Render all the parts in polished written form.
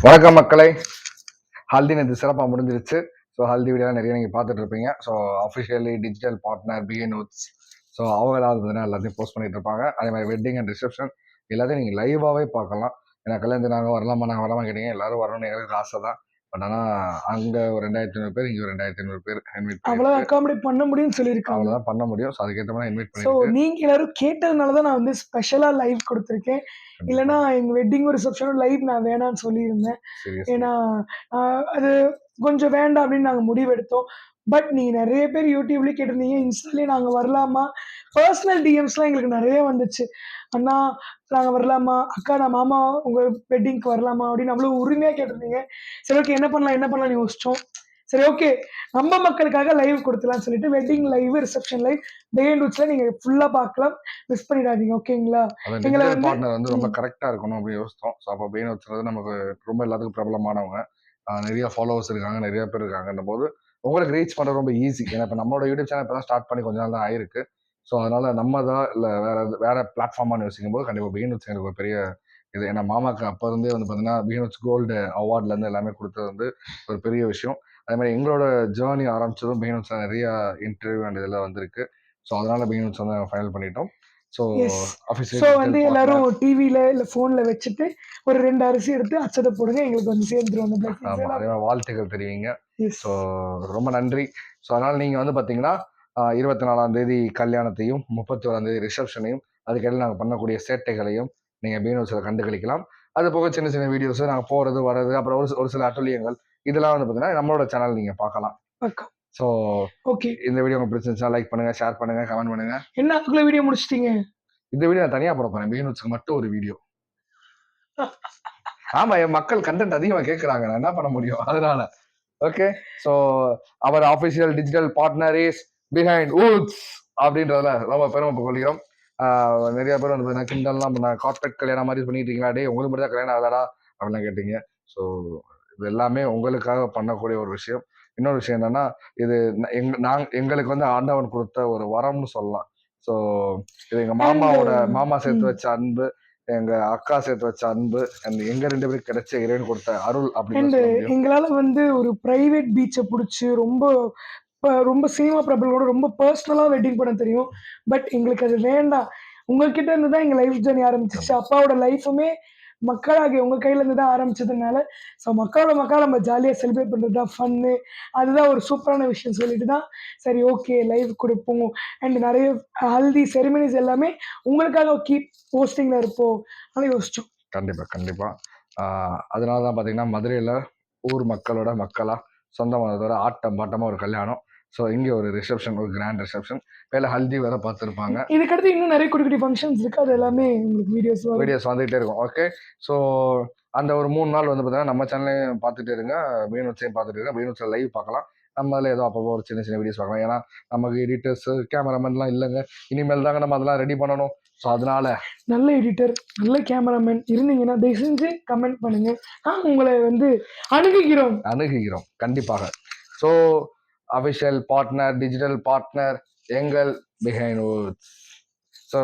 வணக்கம் மக்களை. ஹல்தி நேற்று சிறப்பாக முடிஞ்சிருச்சு. ஸோ ஹல்தி வீடியோலாம் நிறைய நீங்கள் பார்த்துட்டு இருப்பீங்க. So officially digital partner BA notes. So அவங்களாவது பார்த்தீங்கன்னா எல்லாத்தையும் போஸ்ட் பண்ணிட்டு இருப்பாங்க. அதே மாதிரி வெட்டிங் அண்ட் ரிசப்ஷன் எல்லாத்தையும் நீங்கள் லைவாகவே பார்க்கலாம். ஏன்னா கல்யாணத்துக்கு நாங்கள் வரலாமா கேட்டீங்க. எல்லாரும் வரணும்னு எங்களுக்கு ஆசை தான். பட் ஆனால் அங்கே ஒரு 2500 பேர், இங்கே ஒரு 2500 பேர் இன்வைட் அவ்வளோ அகாமடேட் பண்ண முடியும்னு சொல்லியிருக்காங்க. அவ்வளோதான் பண்ண முடியும். ஸோ அதுக்கேற்ற மாதிரி இன்வைட் ஸோ பண்ணி நீங்க எல்லாரும் கேட்டதுனால தான் நான் வந்து ஸ்பெஷலாக லைவ் கொடுத்துருக்கேன். இல்லைன்னா எங்கள் வெட்டிங்கும் ரிசப்ஷனும் லைவ் நான் வேணான்னு சொல்லியிருந்தேன். ஏன்னா அது கொஞ்சம் வேண்டாம் அப்படின்னு நாங்கள் முடிவெடுத்தோம். பட் நீங்கள் நிறைய பேர் யூடியூப்லேயே கேட்டிருந்தீங்க, இன்ஸ்டாலேயே நாங்கள் வரலாமா, பர்சனல் டிஎம்ஸ்லாம் எங்களுக்கு நிறைய வந்துச்சு. அண்ணா நாங்கள் வரலாமா, அக்கா நான் மாமா உங்கள் வெட்டிங்க்கு வரலாமா அப்படின்னு அவ்வளோ உரிமையாக கேட்டிருந்தீங்க. சரி ஓகே என்ன பண்ணலாம்னு யோசிச்சோம். சரி ஓகே நம்ம மக்களுக்காக லைவ் கொடுத்துலாம்னு சொல்லிட்டு வெட்டிங் லைவ், ரிசப்ஷன் லைவ், டேண்ட்வுட்ஸ்ல நீங்க ஃபுல்லா பார்க்கலாம். மிஸ் பண்ணிடாதீங்க ஓகேங்களா? எங்களை பார்ட்னர் வந்து ரொம்ப கரெக்டா இருக்கணும் அப்படின்னு யோசித்தோம். ஸோ அப்போ டேண்ட்வுட்ஸ் நமக்கு ரொம்ப எல்லாத்துக்கும் பிரபலமானவங்க, நிறைய ஃபாலோவர்ஸ் இருக்காங்க, நிறைய பேர் இருக்காங்கன்ற போது உங்களுக்கு ரீச் பண்ணுறது ரொம்ப ஈஸி. ஏன்னா இப்போ நம்மளோட யூடியூப் சேனல் இப்போ தான் ஸ்டார்ட் பண்ணி கொஞ்ச நாள் தான் ஆயிருக்கு. ஸோ அதனால நம்ம தான் இல்லை வேற பிளாட்ஃபார்மானு யோசிக்கும் போது கண்டிப்பாக டேண்ட்வுட்ஸ் எனக்கு ஒரு பெரிய இது. ஏன்னா மாமாக்கு அப்போ இருந்தே வந்து பார்த்தீங்கன்னா டேண்ட்வுட்ஸ் கோல்டு அவார்ட்லேருந்து எல்லாமே கொடுத்தது வந்து ஒரு பெரிய விஷயம். அதே மாதிரி எங்களோட ஜேர்னி ஆரம்பிச்சதும் டேண்ட்வுட்ஸ்ல நிறைய இன்டர்வியூ அண்ட் இதெல்லாம் வந்திருக்கு. ஸோ அதனால டேண்ட்வுட்ஸ் வந்து ஃபைனல் பண்ணிட்டோம். ஸோ வந்து எல்லாரும் டிவில இல்ல போன்ல வச்சுட்டு ஒரு 2 அரிசி எடுத்து அச்சதை போடுங்க, எங்களுக்கு வந்து சேர்ந்துருவாங்க. வாழ்த்துக்கள் தெரிவிங்க. ஸோ ரொம்ப நன்றி. ஸோ அதனால நீங்க வந்து பாத்தீங்கன்னா 24ஆம் தேதி கல்யாணத்தையும் 31ஆம் தேதி ரிசப்ஷனையும் அதுக்கிடையில் நாங்கள் பண்ணக்கூடிய சேட்டைகளையும் நீங்க பீனோஸ்ல கண்டுகளிக்கலாம். அது போக சின்ன சின்ன வீடியோஸ் நாங்கள் போறது வர்றது, அப்புறம் ஒரு சில அட்டூழியங்கள் இதெல்லாம் வந்து பாத்தீங்கன்னா நம்மளோட சேனல் நீங்க பார்க்கலாம். ஸோ ஓகே இந்த வீடியோ உங்களுக்கு பிடிச்சிருந்துச்சா லைக் பண்ணுங்க, ஷேர் பண்ணுங்க, கமெண்ட் பண்ணுங்க. என்ன அதுக்குள்ள வீடியோ முடிச்சிட்டீங்க? இந்த வீடியோ நான் தனியா போட போறேன். பீனோட்ஸ்க்கு மட்டும் ஒரு வீடியோ. ஆமா, என் மக்கள் கண்டென்ட் அதிகமா கேட்கறாங்க, நான் என்ன பண்ண முடியும்? அதனால okay. So our official digital partner is Behindwoods அப்படின்றதுல ரொம்ப பெருமை கொள்கிறோம். நிறைய பேர் வந்து கிண்டல்லாம் பண்ண, கார்பரேட் கல்யாணம் மாதிரி பண்ணிட்டு இருக்கீங்களா, டே உங்களுக்கு மட்டும் தான் கல்யாணம் ஆகாதா அப்படிலாம் கேட்டீங்க. ஸோ இது எல்லாமே உங்களுக்காக பண்ணக்கூடிய ஒரு விஷயம். இன்னொரு விஷயம் என்னன்னா, இது எங்களுக்கு வந்து ஆண்டவன் கொடுத்த ஒரு வரம்னு சொல்லலாம். ஸோ இது எங்க மாமா சேர்த்து வச்ச அன்பு, எங்க அக்கா சேர்த்து வச்ச அன்பு, எங்க 2 பேருக்கு கிடைச்ச இறைவன் கொடுத்த அருள் அப்படின்னு. எங்களால வந்து ஒரு பிரைவேட் பீச்சை பிடிச்சி ரொம்ப சினிமா பிரபலங்களோட ரொம்ப பர்சனலா வெட்டிங் பண்ண தெரியும். பட் எங்களுக்கு அது வேண்டாம். உங்ககிட்ட இருந்து தான் எங்க லைஃப் ஜர்னி ஆரம்பிச்சிச்சு. அப்பாவோட லைஃபுமே மக்களாகிய உங்க கையில இருந்து தான் ஆரம்பிச்சதுனால, ஸோ மக்களோட நம்ம ஜாலியா செலிப்ரேட் பண்றது தான் ஃபன்னு. அதுதான் ஒரு சூப்பரான விஷயம் சொல்லிட்டு தான் சரி ஓகே லைவ் கொடுப்போம். அண்ட் நிறைய ஹல்தி செரிமனிஸ் எல்லாமே உங்களுக்காக கீப் போஸ்டிங்ல இருப்போம் அப்படின்னு யோசிச்சோம். கண்டிப்பா. அதனால தான் பாத்தீங்கன்னா மதுரையில ஊர் மக்களோட மக்களா சொந்தமானதோட ஆட்டம் பாட்டமா ஒரு கல்யாணம். ஸோ இங்கே ஒரு ரிசப்ஷன், ஒரு கிராண்ட் ரிசப்ஷன், வேலை ஹல்தி வேற பார்த்துருப்பாங்க. இதுக்கடுத்து இன்னும் நிறைய குட்டி ஃபங்க்ஷன்ஸ் இருக்கு. அது எல்லாமே உங்களுக்கு வீடியோஸ் வந்துகிட்டே இருக்கும். ஓகே. ஸோ அந்த ஒரு 3 நாள் வந்து பார்த்தீங்கன்னா நம்ம சேனலையும் பார்த்துட்டே இருங்க, பீனோட்ஸையும் பார்த்துட்டு இருங்க. பீனோட்ஸில் லைவ் பார்க்கலாம். நம்ம அதில் ஏதோ அப்போ ஒரு சின்ன சின்ன வீடியோஸ் பார்க்கலாம். ஏன்னா நமக்கு எடிட்டர்ஸ், கேமராமேன்லாம் இல்லைங்க. இனிமேல் தாங்க நம்ம அதெல்லாம் ரெடி பண்ணணும். ஸோ அதனால நல்ல எடிட்டர், நல்ல கேமராமேன் இருந்தீங்கன்னா தயவு செஞ்சு கமெண்ட் பண்ணுங்க. உங்களை வந்து அணுகுகிறோம் கண்டிப்பாக. So official partner, digital partner எங்கள் பிஹைண்ட் வுட்ஸ். ஸோ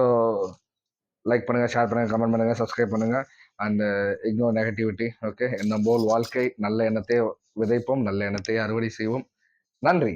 லைக் பண்ணுங்க, ஷேர் பண்ணுங்க, கமெண்ட் பண்ணுங்க, சப்ஸ்கிரைப் பண்ணுங்க அண்ட் இக்னோர் நெகட்டிவிட்டி. ஓகே. என்ன போல் வாழ்க்கை, நல்ல எண்ணத்தை விதைப்போம், நல்ல எண்ணத்தை அறுவடை செய்வோம். நன்றி.